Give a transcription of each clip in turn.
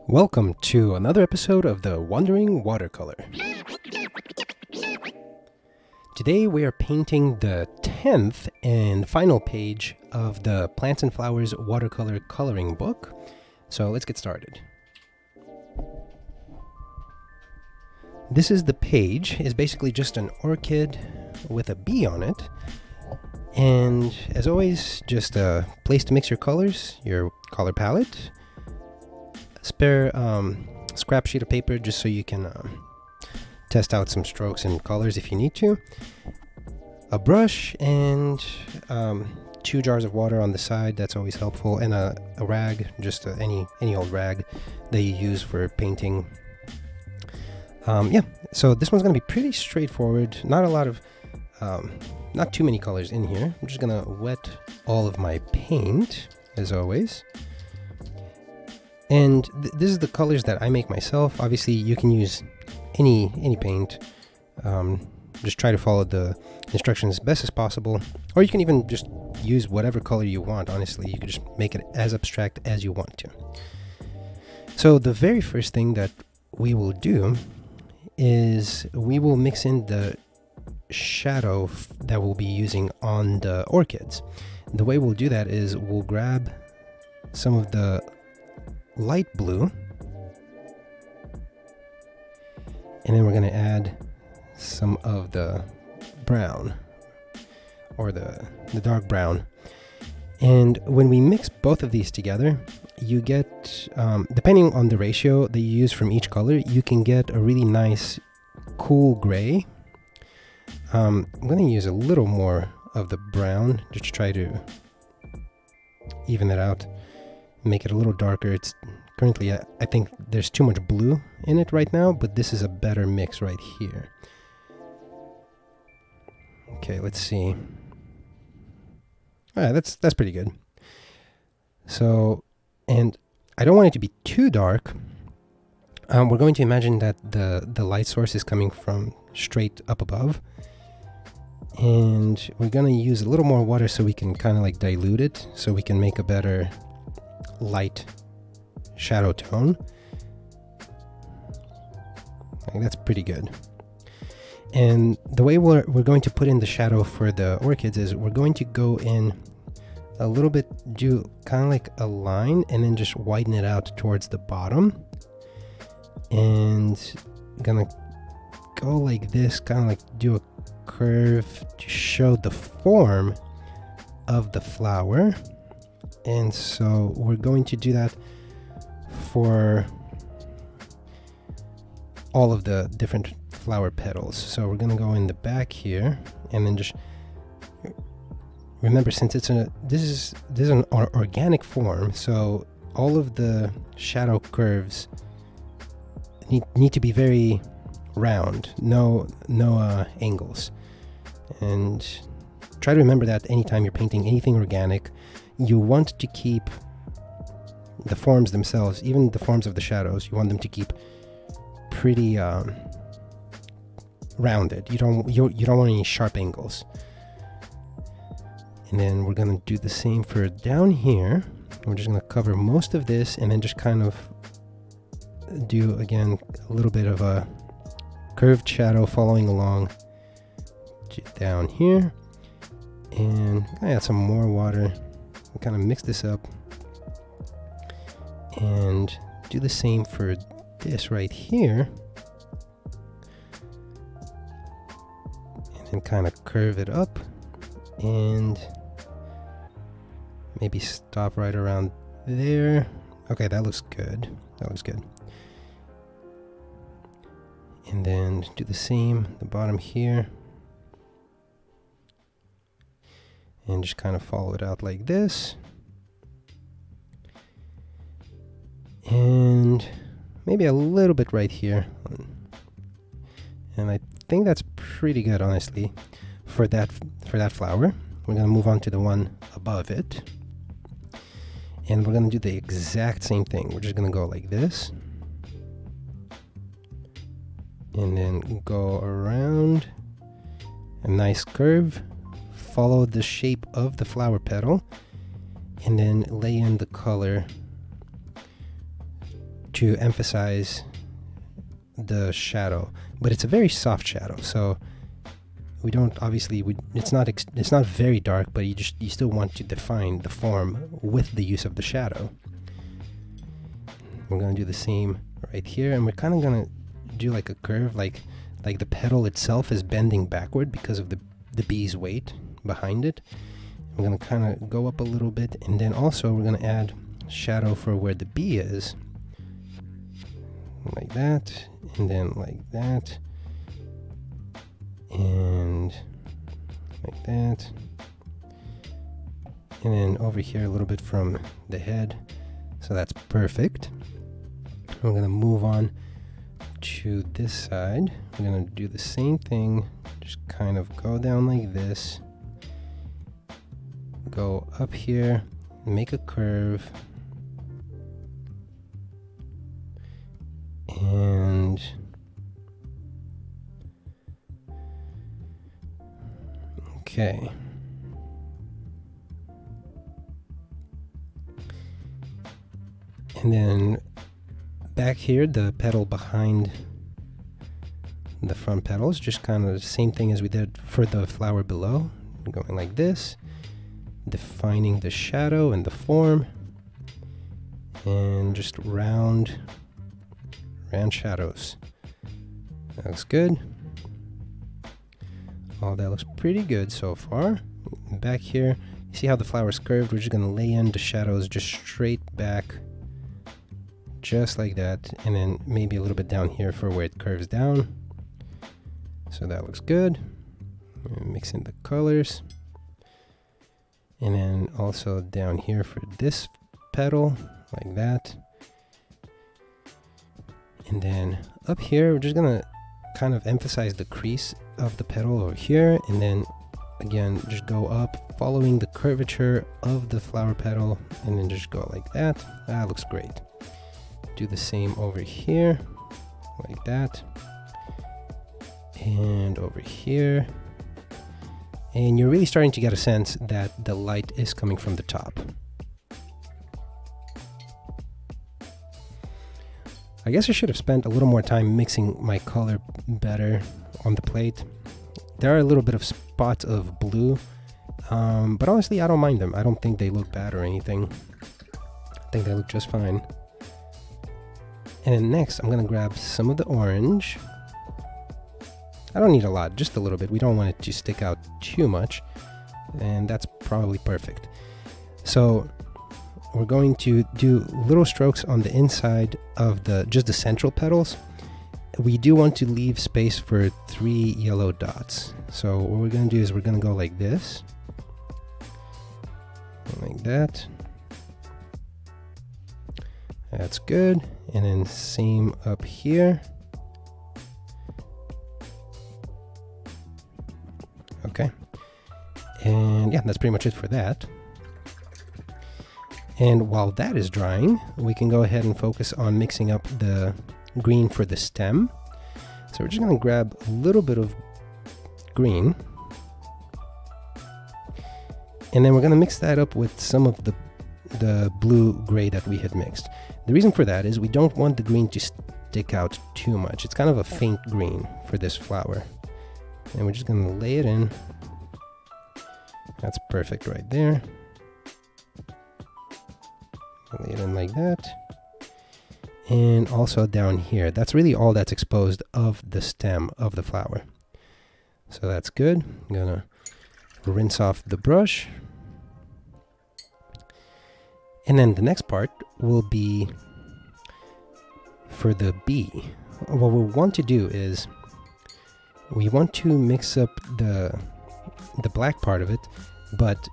Welcome to another episode of the Wandering Watercolor. Today we are painting the 10th and final page of the Plants and Flowers Watercolor Coloring Book. So let's get started. This is the page. It's basically just an orchid with a bee on it. And as always, just a place to mix your colors, your color palette. Spare scrap sheet of paper just so you can test out some strokes and colors if you need to. A brush and 2 jars of water on the side, that's always helpful, and a rag, just any old rag that you use for painting. So this one's going to be pretty straightforward. Not a lot of, not too many colors in here. I'm just going to wet all of my paint, as always. And this is the colors that I make myself. Obviously, you can use any paint. Just try to follow the instructions as best as possible. Or you can even just use whatever color you want, honestly. You can just make it as abstract as you want to. So the very first thing that we will do is we will mix in the shadow that we'll be using on the orchids. The way we'll do that is we'll grab some of the light blue, and then we're going to add some of the brown, or the dark brown. And when we mix both of these together, you get, depending on the ratio that you use from each color, you can get a really nice cool gray. I'm going to use a little more of the brown just to try to even it out, make it a little darker. It's currently, I think there's too much blue in it right now, but this is a better mix right here. Okay, let's see. All right, that's pretty good. So, and I don't want it to be too dark. We're going to imagine that the light source is coming from straight up above, and we're going to use a little more water so we can kind of like dilute it, so we can make a better light shadow tone. I think that's pretty good. And the way we're going to put in the shadow for the orchids is we're going to go in a little bit, do kind of like a line, and then just widen it out towards the bottom. And I'm gonna go like this, kind of like do a curve to show the form of the flower. And so we're going to do that for all of the different flower petals. So we're going to go in the back here, and then just remember, since this is an organic form, so all of the shadow curves need to be very round, no angles. And try to remember that anytime you're painting anything organic, you want to keep the forms themselves, even the forms of the shadows, you want them to keep pretty rounded. You don't want any sharp angles. And then we're going to do the same for down here. We're just going to cover most of this, and then just kind of do again a little bit of a curved shadow following along down here. And I add some more water. Kind of mix this up and do the same for this right here, and then kind of curve it up and maybe stop right around there. Okay, that looks good. And then do the same the bottom here, and just kind of follow it out like this. And maybe a little bit right here. And I think that's pretty good, honestly, for that flower. We're going to move on to the one above it. And we're going to do the exact same thing. We're just going to go like this. And then go around a nice curve. Follow the shape of the flower petal, and then lay in the color to emphasize the shadow, but it's a very soft shadow, so we don't obviously it's not very dark, but you still want to define the form with the use of the shadow. We're going to do the same right here, and we're kind of going to do like a curve, like the petal itself is bending backward because of the bee's weight behind it. We're going to kind of go up a little bit, and then also we're going to add shadow for where the bee is, like that, and then like that, and like that, and then over here a little bit from the head. So that's perfect. We're going to move on to this side. We're going to do the same thing, just kind of go down like this, go up here, make a curve, and okay. And then back here, the petal behind the front petals, just kind of the same thing as we did for the flower below, going like this, defining the shadow and the form, and just round shadows. That looks good. Oh, that looks pretty good so far. Back here, you see how the flower's curved? We're just going to lay in the shadows just straight back, just like that, and then maybe a little bit down here for where it curves down. So that looks good. Mix in the colors, and then also down here for this petal, like that. And then up here, we're just gonna kind of emphasize the crease of the petal over here, and then again just go up following the curvature of the flower petal, and then just go like that. That looks great. Do the same over here, like that, and over here. And you're really starting to get a sense that the light is coming from the top. I guess I should have spent a little more time mixing my color better on the plate. There are a little bit of spots of blue, but honestly I don't mind them. I don't think they look bad or anything. I think they look just fine. And then next I'm going to grab some of the orange. I don't need a lot, just a little bit. We don't want it to stick out too much, and that's probably perfect. So we're going to do little strokes on the inside of just the central petals. We do want to leave space for 3 yellow dots. So what we're going to do is we're going to go like this, like that. That's good. And then same up here. Okay, and yeah, that's pretty much it for that. And while that is drying, we can go ahead and focus on mixing up the green for the stem. So we're just going to grab a little bit of green, and then we're going to mix that up with some of the blue-gray that we had mixed. The reason for that is we don't want the green to stick out too much. It's kind of a faint green for this flower. And we're just going to lay it in. That's perfect right there. Lay it in like that. And also down here. That's really all that's exposed of the stem of the flower. So that's good. I'm going to rinse off the brush. And then the next part will be for the bee. What we want to do is we want to mix up the black part of it, but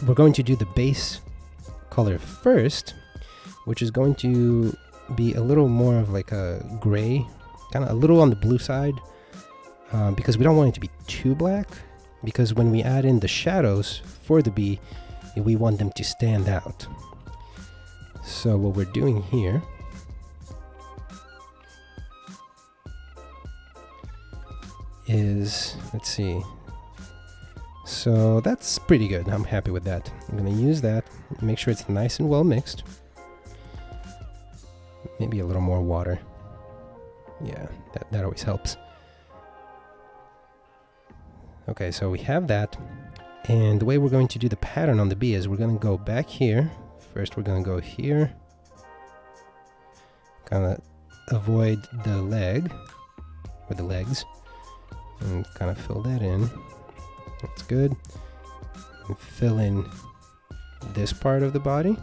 we're going to do the base color first, which is going to be a little more of like a gray, kind of a little on the blue side, because we don't want it to be too black, because when we add in the shadows for the bee, we want them to stand out. So what we're doing here is, let's see, so that's pretty good. I'm happy with that. I'm going to use that, make sure it's nice and well mixed. Maybe a little more water. Yeah, that always helps. Okay, so we have that. And the way we're going to do the pattern on the bee is we're going to go back here. First, we're going to go here. Kind of avoid the leg, or the legs. And kind of fill that in. That's good. And fill in this part of the body.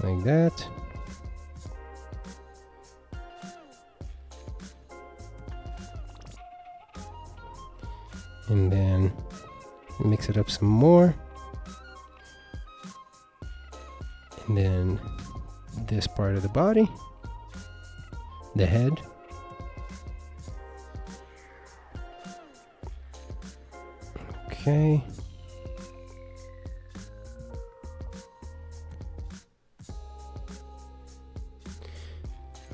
Like that. And then mix it up some more. And then this part of the body, the head. Okay.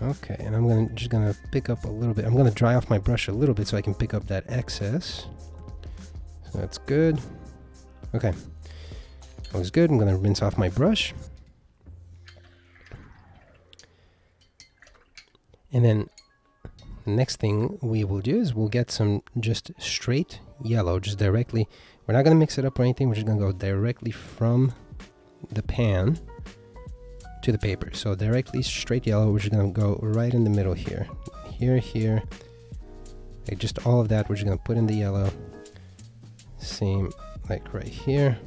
Okay, and I'm just gonna pick up a little bit. I'm gonna dry off my brush a little bit so I can pick up that excess. So that's good. Okay, that was good. I'm gonna rinse off my brush. And then the next thing we will do is we'll get some just straight yellow, just directly. We're not gonna mix it up or anything. We're just gonna go directly from the pan to the paper. So directly straight yellow, we're just gonna go right in the middle here. Here. Like just all of that, we're just gonna put in the yellow. Same like right here.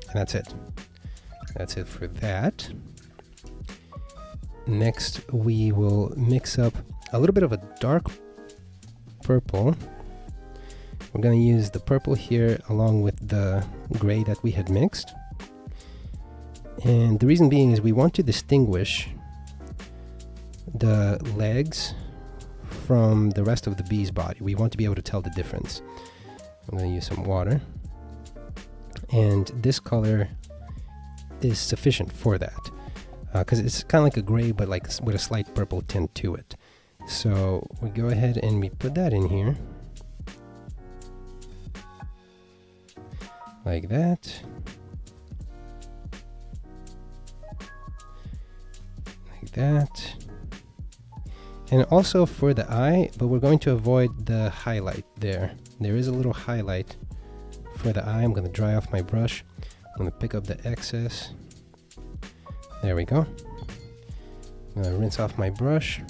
And that's it. That's it for that. Next, we will mix up a little bit of a dark purple. We're gonna use the purple here along with the gray that we had mixed. And the reason being is we want to distinguish the legs from the rest of the bee's body. We want to be able to tell the difference. I'm going to use some water. And this color is sufficient for that. Because it's kind of like a gray, but like with a slight purple tint to it. So we go ahead and we put that in here. Like that. That. And also for the eye, but we're going to avoid the highlight there. There is a little highlight for the eye. I'm going to dry off my brush. I'm going to pick up the excess. There we go. I'm going to rinse off my brush.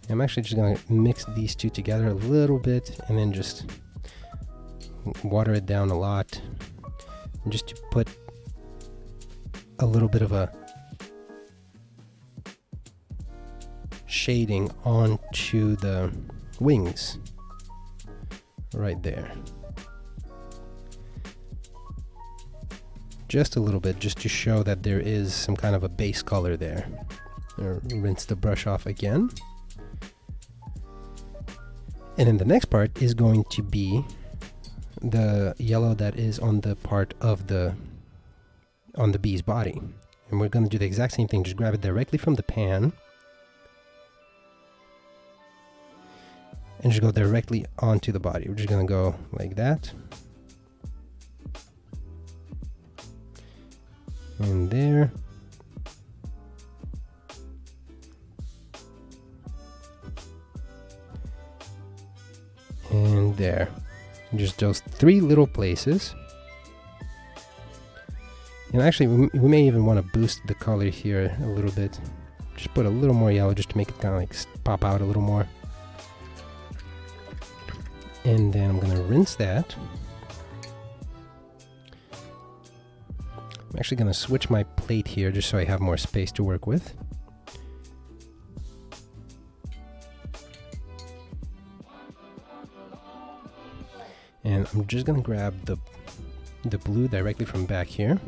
I'm actually just going to mix these two together a little bit and then just water it down a lot. Just to put a little bit of a shading onto the wings right there. Just a little bit, just to show that there is some kind of a base color there. Rinse the brush off again. And then the next part is going to be the yellow that is on the part of the bee's body. And we're going to do the exact same thing, just grab it directly from the pan and just go directly onto the body. We're just gonna go like that. And there. And there. Just those three little places. And actually, we may even want to boost the color here a little bit. Just put a little more yellow just to make it kind of like pop out a little more. And then I'm going to rinse that. I'm actually going to switch my plate here just so I have more space to work with. And I'm just going to grab the blue directly from back here.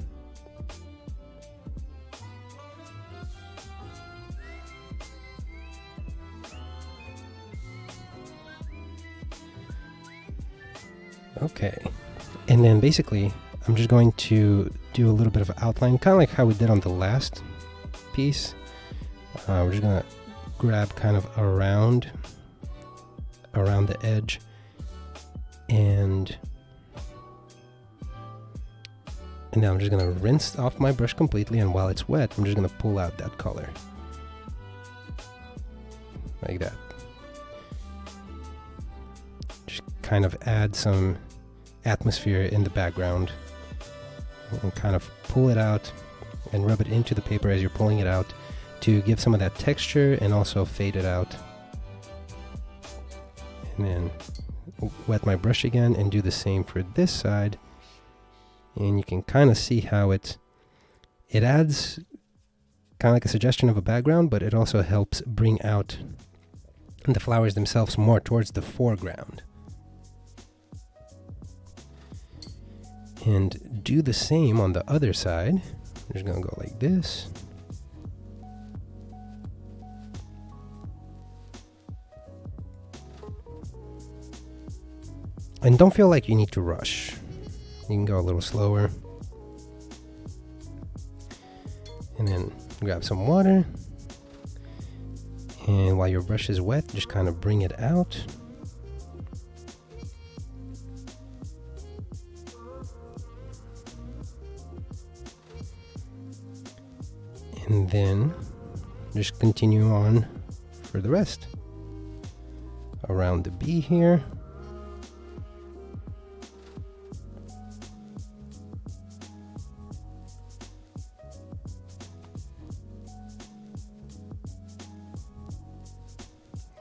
Okay, and then basically I'm just going to do a little bit of outline, kind of like how we did on the last piece. We're just gonna grab kind of around the edge And now I'm just going to rinse off my brush completely, and while it's wet, I'm just going to pull out that color. Like that. Just kind of add some atmosphere in the background. And kind of pull it out and rub it into the paper as you're pulling it out to give some of that texture and also fade it out. And then wet my brush again and do the same for this side. And you can kind of see how it adds kind of like a suggestion of a background, but it also helps bring out the flowers themselves more towards the foreground. And do the same on the other side. I'm just going to go like this. And don't feel like you need to rush. You can go a little slower. And then grab some water. And while your brush is wet, just kind of bring it out. And then just continue on for the rest. Around the bee here.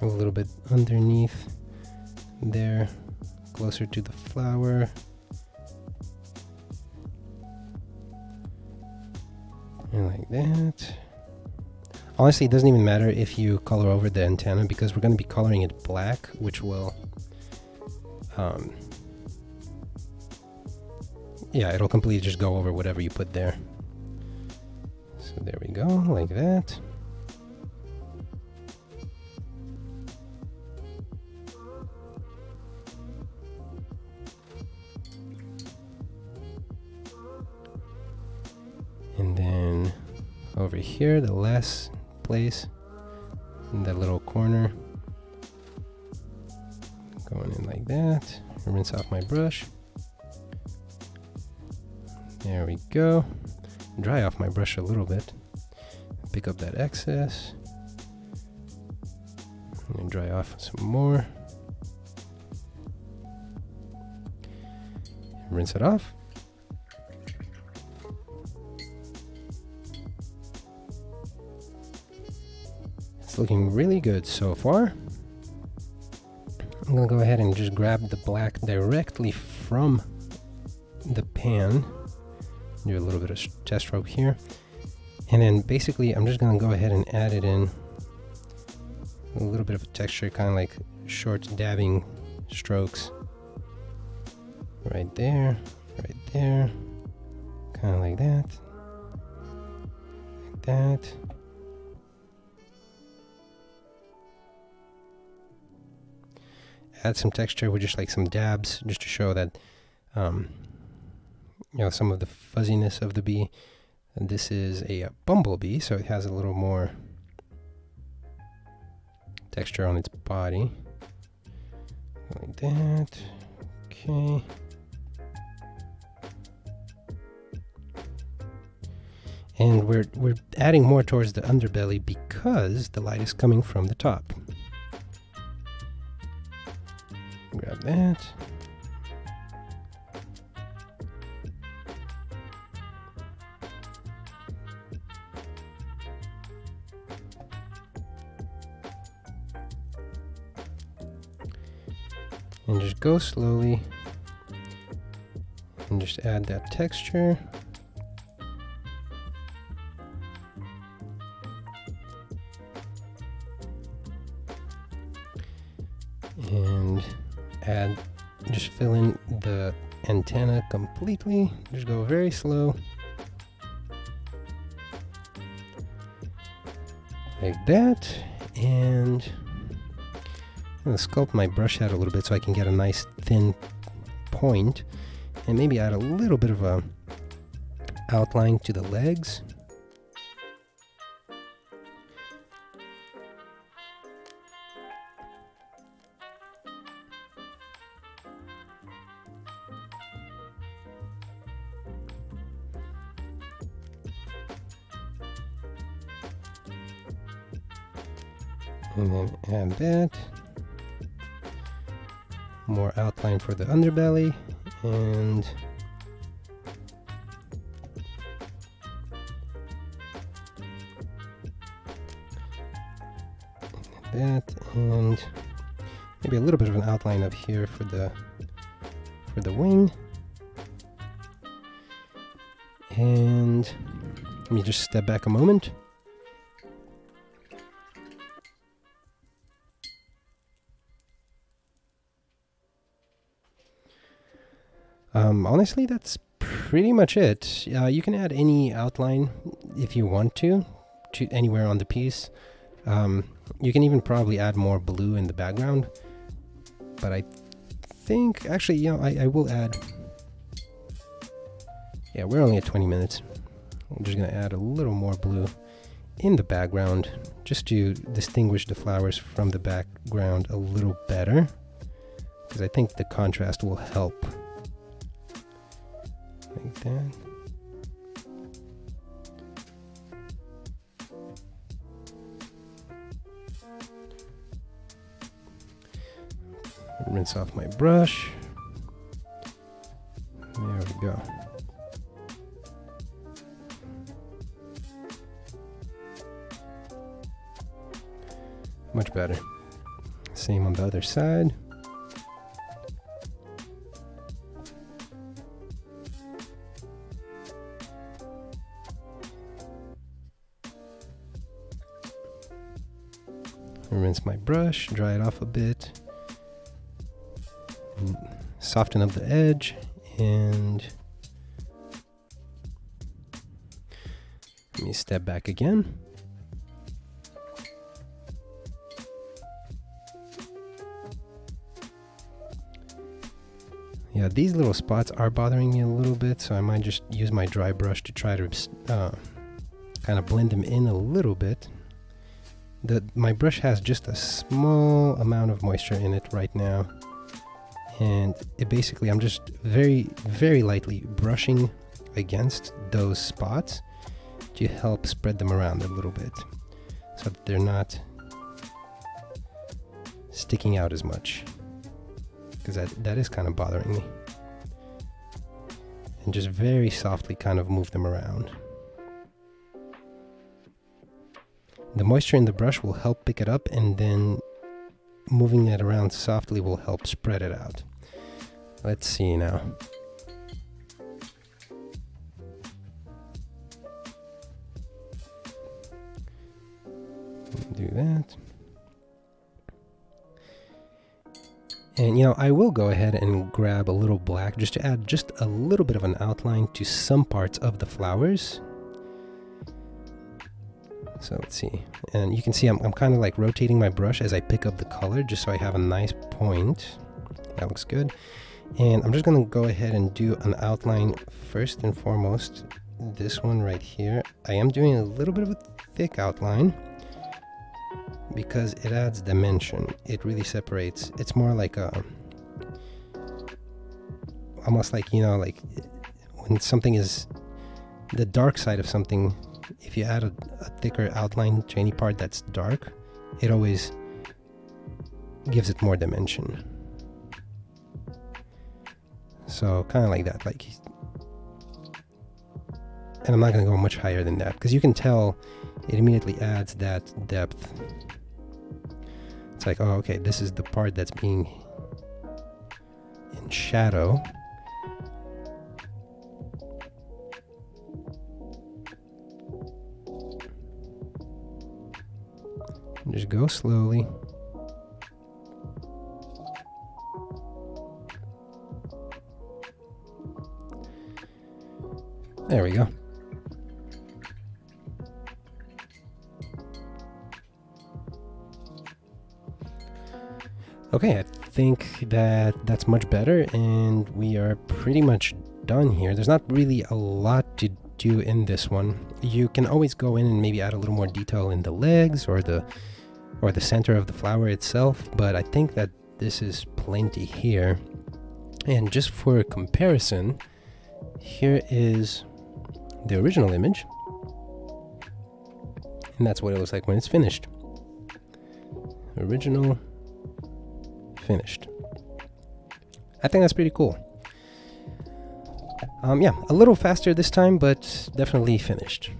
A little bit underneath there, closer to the flower. And like that. Honestly, it doesn't even matter if you color over the antenna because we're going to be coloring it black, which will, yeah, it'll completely just go over whatever you put there. So there we go, like that. And then over here, the last place, in that little corner, going in like that. Rinse off my brush. There we go. Dry off my brush a little bit. Pick up that excess. And dry off some more. Rinse it off. It's looking really good so far. I'm gonna go ahead and just grab the black directly from the pan. Do a little bit of test stroke here. And then basically I'm just gonna go ahead and add it in a little bit of a texture, kind of like short dabbing strokes. Right there, kind of like that, like that. Add some texture with just like some dabs, just to show that, you know, some of the fuzziness of the bee. And this is a bumblebee, so it has a little more texture on its body. Like that. Okay. And we're adding more towards the underbelly because the light is coming from the top. Grab that. And just go slowly and just add that texture. And just fill in the antenna completely. Just go very slow. Like that. And I'm going to sculpt my brush head a little bit so I can get a nice thin point. And maybe add a little bit of a outline to the legs. And then add that. More outline for the underbelly, and that, and maybe a little bit of an outline up here for the wing. And let me just step back a moment. Honestly, that's pretty much it. You can add any outline if you want to anywhere on the piece. You can even probably add more blue in the background. But I think, actually, you know, I will add... Yeah, we're only at 20 minutes. I'm just going to add a little more blue in the background just to distinguish the flowers from the background a little better, because I think the contrast will help. Like that. Rinse off my brush. There we go. Much better. Same on the other side. Rinse my brush, dry it off a bit, soften up the edge, and let me step back again. Yeah, these little spots are bothering me a little bit, so I might just use my dry brush to try to kind of blend them in a little bit. My brush has just a small amount of moisture in it right now, and it basically, I'm just very, very lightly brushing against those spots to help spread them around a little bit so that they're not sticking out as much, because that is kind of bothering me. And just very softly kind of move them around. The moisture in the brush will help pick it up, and then moving it around softly will help spread it out. Let's see now. Do that. And you know, I will go ahead and grab a little black just to add just a little bit of an outline to some parts of the flowers. So let's see, and you can see I'm kind of like rotating my brush as I pick up the color just so I have a nice point. That looks good. And I'm just going to go ahead and do an outline first and foremost. This one right here, I am doing a little bit of a thick outline because it adds dimension. It really separates. It's more like a, almost like, you know, like when something is the dark side of something. If you add a thicker outline to any part that's dark, it always gives it more dimension. So kind of like that, like, and I'm not going to go much higher than that because you can tell it immediately adds that depth. It's like, oh, okay, this is the part that's being in shadow. Just go slowly. There we go. Okay, I think that's much better, and we are pretty much done here. There's not really a lot to do in this one. You can always go in and maybe add a little more detail in the legs or the center of the flower itself, but I think that this is plenty here. And just for comparison, here is the original image, and that's what it looks like when it's finished. original, finished. I think that's pretty cool. Yeah, a little faster this time, but definitely finished.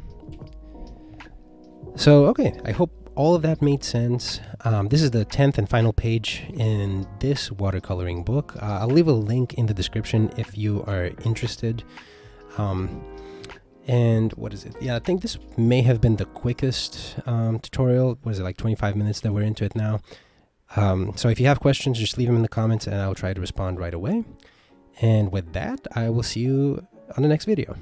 So, okay, I hope all of that made sense. This is the 10th and final page in this watercoloring book. I'll leave a link in the description if you are interested. And what is it? Yeah, I think this may have been the quickest tutorial. What is it, like 25 minutes that we're into it now? So if you have questions, just leave them in the comments and I'll try to respond right away. And with that, I will see you on the next video.